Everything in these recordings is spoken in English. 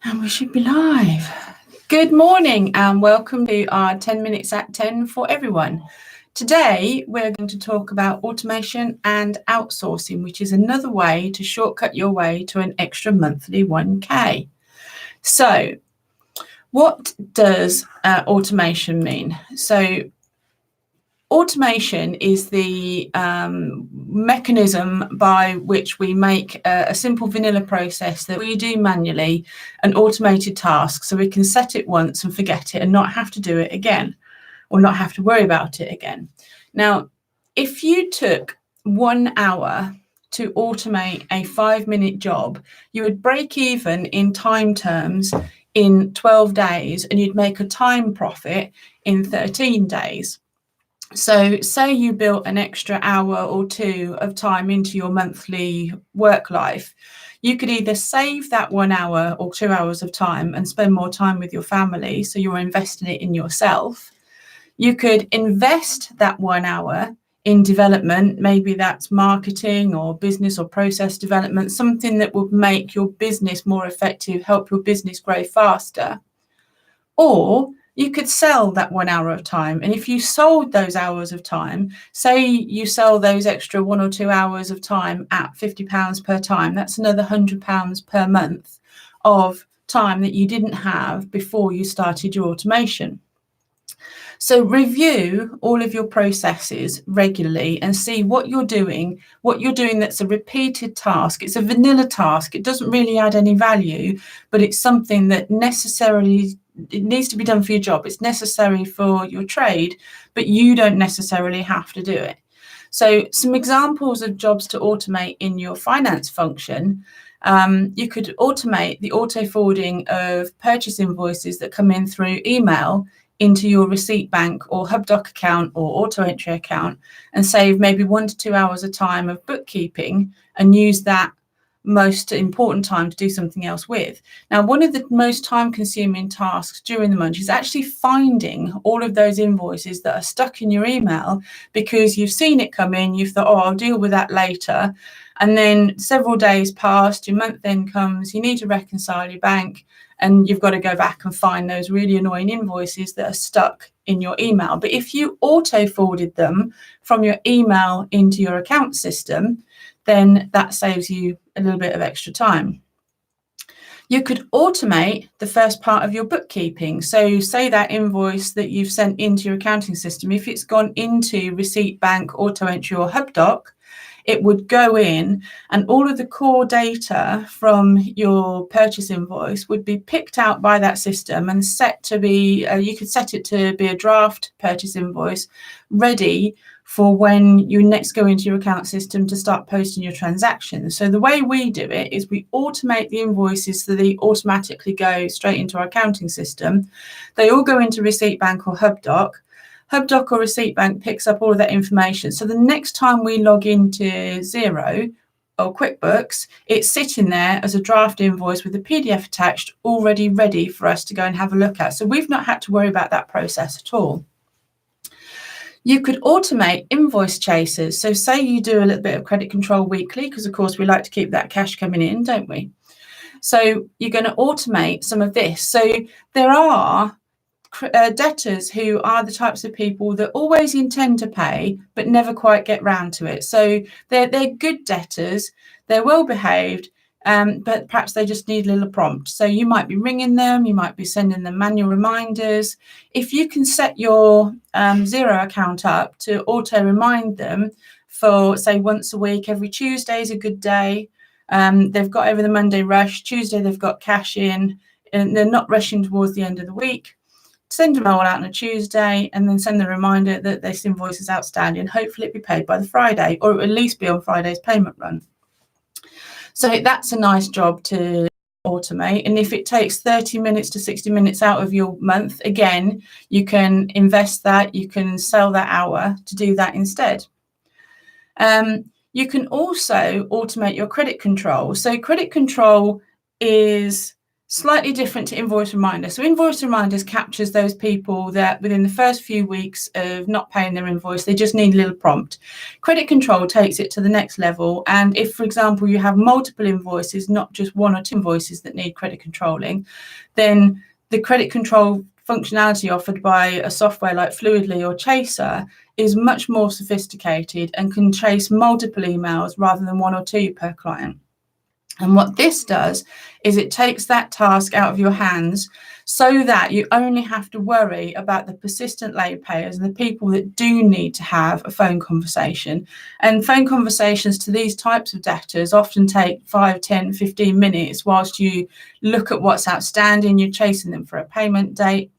And we should be live. Good morning and welcome to our 10 minutes at 10 for everyone. Today, we're going to talk about automation and outsourcing, which is another way to shortcut your way to an extra monthly 1K. So, what does automation mean? So, automation is the mechanism by which we make a simple vanilla process that we do manually, an automated task, so we can set it once and forget it and not have to do it again or not have to worry about it again. Now, if you took 1 hour to automate a 5-minute job, you would break even in time terms in 12 days and you'd make a time profit in 13 days. So say you built an extra hour or two of time into your monthly work life, you could either save that 1 hour or 2 hours of time and spend more time with your family, so you're investing it in yourself. You could invest that 1 hour in development, maybe that's marketing or business or process development, something that would make your business more effective, help your business grow faster. Or you could sell that 1 hour of time. And if you sold those hours of time, say you sell those extra 1 or 2 hours of time at £50 per time, that's another £100 per month of time that you didn't have before you started your automation. So review all of your processes regularly and see what you're doing that's a repeated task. It's a vanilla task. It doesn't really add any value, but it's something that it needs to be done for your job. It's necessary for your trade, but you don't necessarily have to do it. So some examples of jobs to automate in your finance function. You could automate the auto forwarding of purchase invoices that come in through email into your receipt bank or HubDoc account or auto entry account and save maybe 1 to 2 hours of time of bookkeeping and use that most important time to do something else with. Now, one of the most time-consuming tasks during the month is actually finding all of those invoices that are stuck in your email because you've seen it come in, you've thought, oh, I'll deal with that later. And then several days passed, your month end comes, you need to reconcile your bank, and you've got to go back and find those really annoying invoices that are stuck in your email. But if you auto-forwarded them from your email into your account system, then that saves you a little bit of extra time. You could automate the first part of your bookkeeping. So say that invoice that you've sent into your accounting system, if it's gone into Receipt Bank, Auto Entry or HubDoc, it would go in and all of the core data from your purchase invoice would be picked out by that system and set to be, you could set it to be a draft purchase invoice ready for when you next go into your account system to start posting your transactions. So the way we do it is we automate the invoices so they automatically go straight into our accounting system. They all go into Receipt Bank or HubDoc. HubDoc or Receipt Bank picks up all of that information. So the next time we log into Xero or QuickBooks, it's sitting there as a draft invoice with a PDF attached, already ready for us to go and have a look at. So we've not had to worry about that process at all. You could automate invoice chasers. So say you do a little bit of credit control weekly, because of course we like to keep that cash coming in, don't we? So you're going to automate some of this. So there are debtors who are the types of people that always intend to pay but never quite get round to it. So they're good debtors, they're well behaved, but perhaps they just need a little prompt. So you might be ringing them, you might be sending them manual reminders. If you can set your Xero account up to auto remind them for, say, once a week, every Tuesday is a good day. They've got over the Monday rush, Tuesday they've got cash in, and they're not rushing towards the end of the week. Send them all out on a Tuesday and then send the reminder that this invoice is outstanding. Hopefully it'll be paid by the Friday, or at least be on Friday's payment run. So that's a nice job to automate. And if it takes 30 minutes to 60 minutes out of your month, again, you can invest that, you can sell that hour to do that instead. You can also automate your credit control. So credit control is Slightly different to invoice reminder. So invoice reminders captures those people that within the first few weeks of not paying their invoice, they just need a little prompt. Credit control takes it to the next level. And if, for example, you have multiple invoices, not just one or two invoices that need credit controlling, then the credit control functionality offered by a software like Fluidly or Chaser is much more sophisticated and can chase multiple emails rather than one or two per client. And what this does is it takes that task out of your hands so that you only have to worry about the persistent late payers and the people that do need to have a phone conversation. And phone conversations to these types of debtors often take 5, 10, 15 minutes whilst you look at what's outstanding, you're chasing them for a payment date.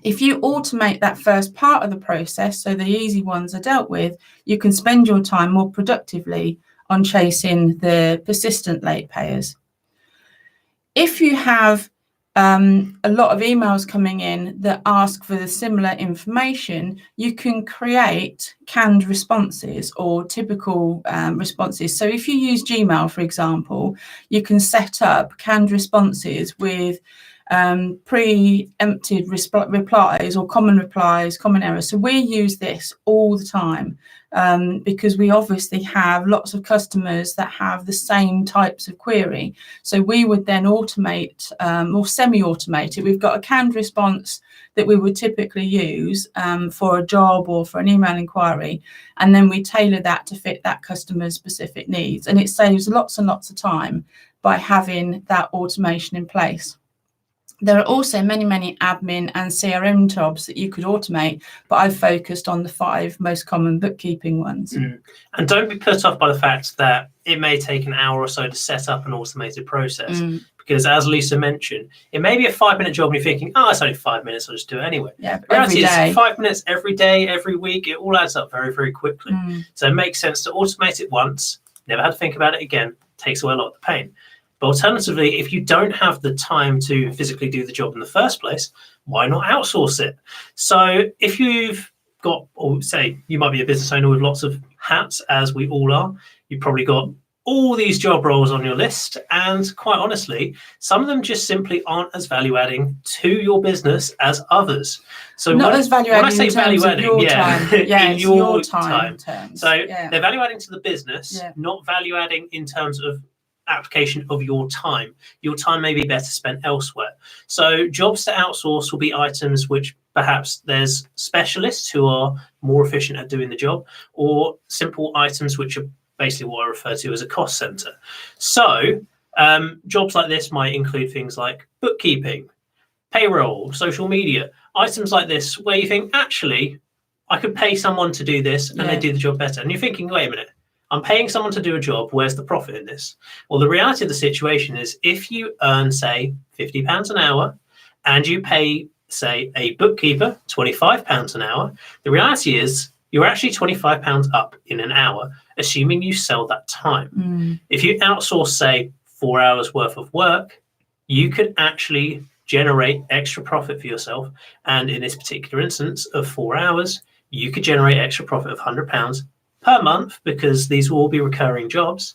If you automate that first part of the process, so the easy ones are dealt with, you can spend your time more productively on chasing the persistent late payers. If you have a lot of emails coming in that ask for the similar information, you can create canned responses or typical responses. So if you use Gmail, for example, you can set up canned responses with preempted replies or common replies, common errors. So we use this all the time because we obviously have lots of customers that have the same types of query. So we would then automate or semi-automate it. We've got a canned response that we would typically use for a job or for an email inquiry, and then we tailor that to fit that customer's specific needs. And it saves lots and lots of time by having that automation in place. There are also many, many admin and CRM jobs that you could automate, but I've focused on the 5 most common bookkeeping ones. And don't be put off by the fact that it may take an hour or so to set up an automated process. Because as Lisa mentioned, it may be a 5-minute job and you're thinking, oh, it's only 5 minutes, I'll just do it anyway. Yeah, the reality is 5 minutes every day, every week, it all adds up very, very quickly. So it makes sense to automate it once, never have to think about it again, takes away a lot of the pain. But alternatively, if you don't have the time to physically do the job in the first place, why not outsource it? So if you've got, or say you might be a business owner with lots of hats, as we all are, you've probably got all these job roles on your list, and quite honestly, some of them just simply aren't as value-adding to your business as others. So not as value-adding when I say value-adding, in your time. So they're value-adding to the business, not value-adding in terms of application of your time. Your time may be better spent elsewhere. So jobs to outsource will be items which perhaps there's specialists who are more efficient at doing the job, or simple items which are basically what I refer to as a cost center. So jobs like this might include things like bookkeeping, payroll, social media, items like this where you think, actually, I could pay someone to do this and they do the job better. And you're thinking, wait a minute, I'm paying someone to do a job. Where's the profit in this? Well, the reality of the situation is if you earn, say, £50 an hour and you pay, say, a bookkeeper £25 an hour, the reality is you're actually £25 up in an hour, assuming you sell that time. If you outsource, say, 4 hours worth of work, you could actually generate extra profit for yourself. And in this particular instance of 4 hours, you could generate extra profit of £100 per month, because these will all be recurring jobs.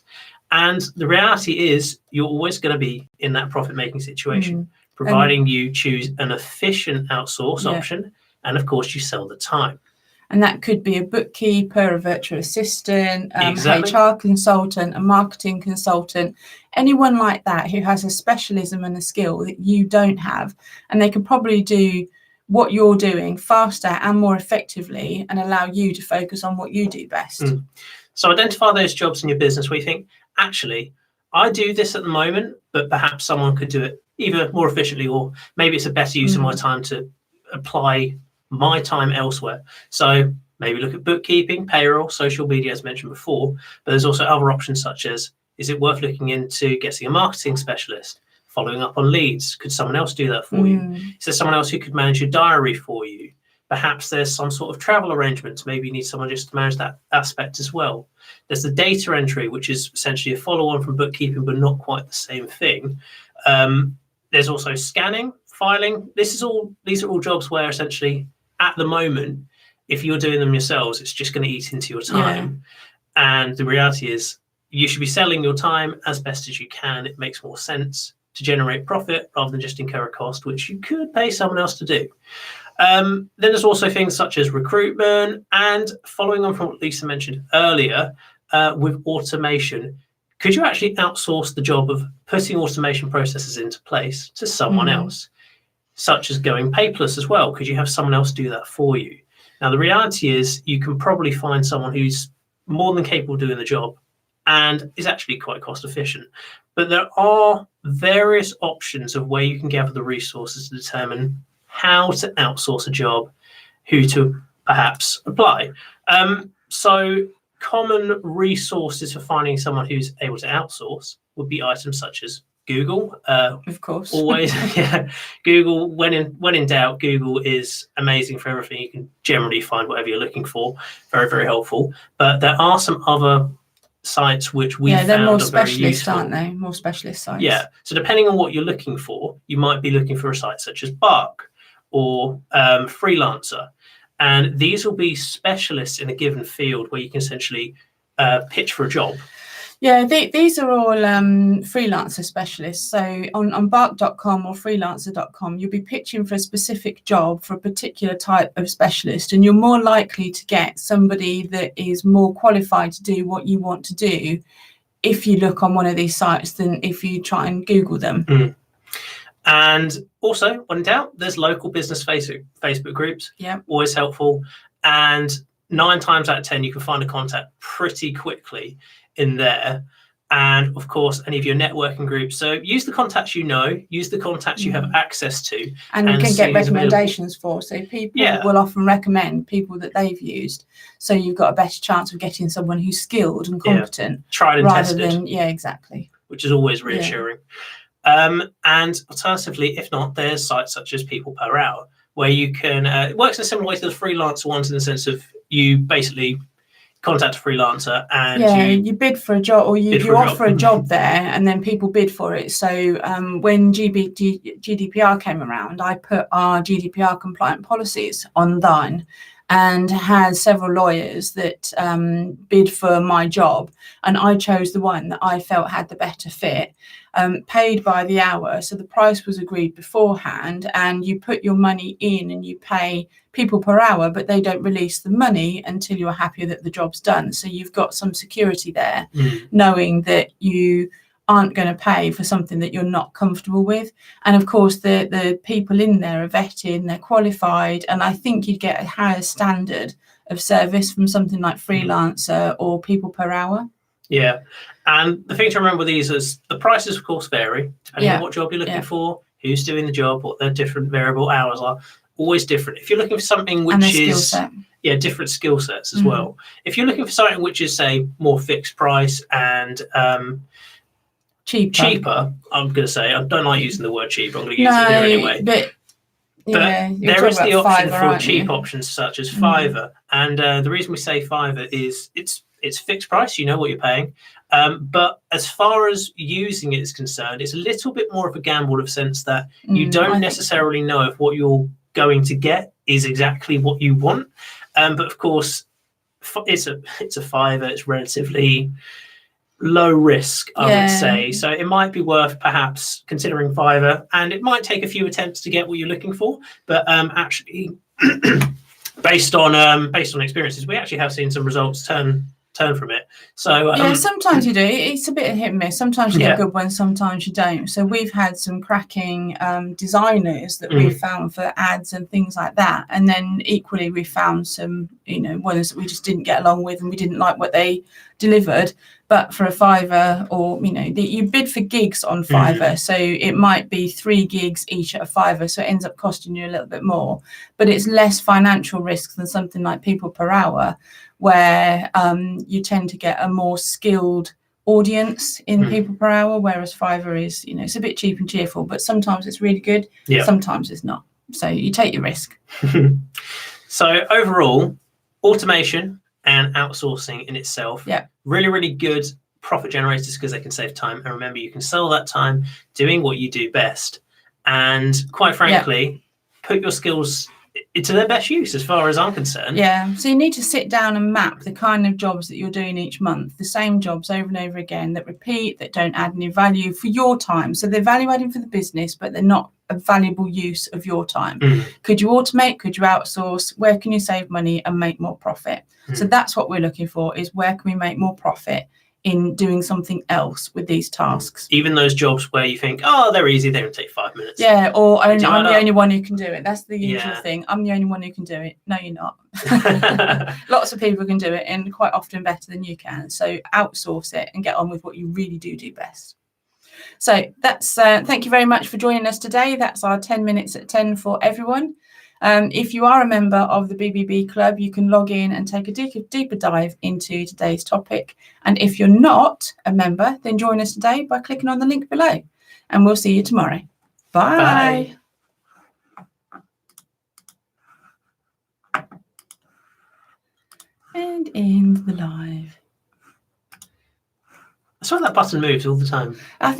And the reality is you're always going to be in that profit-making situation, providing you choose an efficient outsource option, and of course you sell the time. And that could be a bookkeeper, a virtual assistant, HR consultant, a marketing consultant, anyone like that who has a specialism and a skill that you don't have. And they can probably do what you're doing faster and more effectively and allow you to focus on what you do best. So identify those jobs in your business where you think, actually, I do this at the moment, but perhaps someone could do it either more efficiently, or maybe it's a better use of my time to apply my time elsewhere. So maybe look at bookkeeping, payroll, social media, as mentioned before, but there's also other options such as, is it worth looking into getting a marketing specialist? Following up on leads, could someone else do that for you? Is there someone else who could manage your diary for you? Perhaps there's some sort of travel arrangements. Maybe you need someone just to manage that aspect as well. There's the data entry, which is essentially a follow-on from bookkeeping, but not quite the same thing. There's also scanning, filing. These are all jobs where essentially at the moment, if you're doing them yourselves, it's just going to eat into your time. And the reality is you should be selling your time as best as you can. It makes more sense. to generate profit rather than just incur a cost, which you could pay someone else to do. Then there's also things such as recruitment, and following on from what Lisa mentioned earlier, with automation, could you actually outsource the job of putting automation processes into place to someone else, such as going paperless as well? Could you have someone else do that for you? Now, the reality is you can probably find someone who's more than capable of doing the job and is actually quite cost efficient. But there are various options of where you can gather the resources to determine how to outsource a job, who to perhaps apply. So common resources for finding someone who's able to outsource would be items such as Google. Of course. Always, yeah. Google, when in doubt, Google is amazing for everything. You can generally find whatever you're looking for. Very, very helpful. But there are some other sites which we found they're more are very specialist, useful. aren't they? More specialist sites. Yeah. So depending on what you're looking for, you might be looking for a site such as Bark or Freelancer. And these will be specialists in a given field where you can essentially pitch for a job. Yeah, these are all freelancer specialists. So on bark.com or freelancer.com, you'll be pitching for a specific job for a particular type of specialist, and you're more likely to get somebody that is more qualified to do what you want to do if you look on one of these sites than if you try and Google them. And also, when in doubt, there's local business Facebook groups. Yeah, always helpful. And 9 times out of 10, you can find a contact pretty quickly in there. And of course, any of your networking groups. So use the contacts you know, use the contacts you have access to. And you can get recommendations for. So people will often recommend people that they've used. So you've got a better chance of getting someone who's skilled and competent. Tried and rather tested. than, exactly. Which is always reassuring. And alternatively, if not, there's sites such as People Per Hour, where you can, it works in a similar way to the freelancer ones in the sense of you basically contact a freelancer and you bid for a job, or you offer a job there, and then people bid for it. So when GDPR came around, I put our GDPR compliant policies online and had several lawyers that bid for my job, and I chose the one that I felt had the better fit, paid by the hour. So the price was agreed beforehand, and you put your money in and you pay people per hour, but they don't release the money until you're happy that the job's done. So you've got some security there, knowing that you aren't going to pay for something that you're not comfortable with. And of course, the people in there are vetted and they're qualified. And I think you'd get a higher standard of service from something like Freelancer or People Per Hour. Yeah. And the thing to remember with these is the prices, of course, vary depending on what job you're looking for, who's doing the job, what their different variable hours are. Always different. If you're looking for something which is different skill sets as well. If you're looking for something which is, say, more fixed price and cheaper, I'm going to say, I don't like using the word cheap, I'm going to use it here anyway. But there is the option for cheap options such as Fiverr. And the reason we say Fiverr is it's fixed price, you know what you're paying. But as far as using it is concerned, it's a little bit more of a gamble of sense that you don't necessarily know if what you're going to get is exactly what you want. But of course, it's a Fiverr, it's relatively low risk, I would say. So it might be worth perhaps considering Fiverr, and it might take a few attempts to get what you're looking for. But actually, based on experiences, we actually have seen some results turn from it. So sometimes you do. It's a bit of hit and miss. Sometimes you get a good one, sometimes you don't. So we've had some cracking designers that we've found for ads and things like that, and then equally we found some ones that we just didn't get along with and we didn't like what they delivered. But for a Fiverr, or you bid for gigs on Fiverr, so it might be 3 gigs each at a Fiverr, so it ends up costing you a little bit more, but it's less financial risk than something like People Per Hour, where you tend to get a more skilled audience in People Per Hour, whereas Fiverr is, it's a bit cheap and cheerful, but sometimes it's really good, sometimes it's not. So you take your risk. So overall, automation and outsourcing in itself, really, really good profit generators because they can save time. And remember, you can sell that time doing what you do best. And quite frankly, put your skills to their best use as far as I'm concerned. Yeah, so you need to sit down and map the kind of jobs that you're doing each month, the same jobs over and over again that repeat, that don't add any value for your time. So they're value adding for the business, but they're not a valuable use of your time. Could you automate? Could you outsource? Where can you save money and make more profit? So that's what we're looking for, is where can we make more profit in doing something else with these tasks. Even those jobs where you think, oh, they're easy, they don't take 5 minutes. Yeah, or I'm the only one who can do it. That's the usual thing. I'm the only one who can do it. No, you're not. Lots of people can do it, and quite often better than you can. So outsource it and get on with what you really do best. So that's thank you very much for joining us today. That's our 10 minutes at 10 for everyone. If you are a member of the BBB Club, you can log in and take a deeper dive into today's topic. And if you're not a member, then join us today by clicking on the link below. And we'll see you tomorrow. Bye. And end the live. I swear that button moves all the time. I think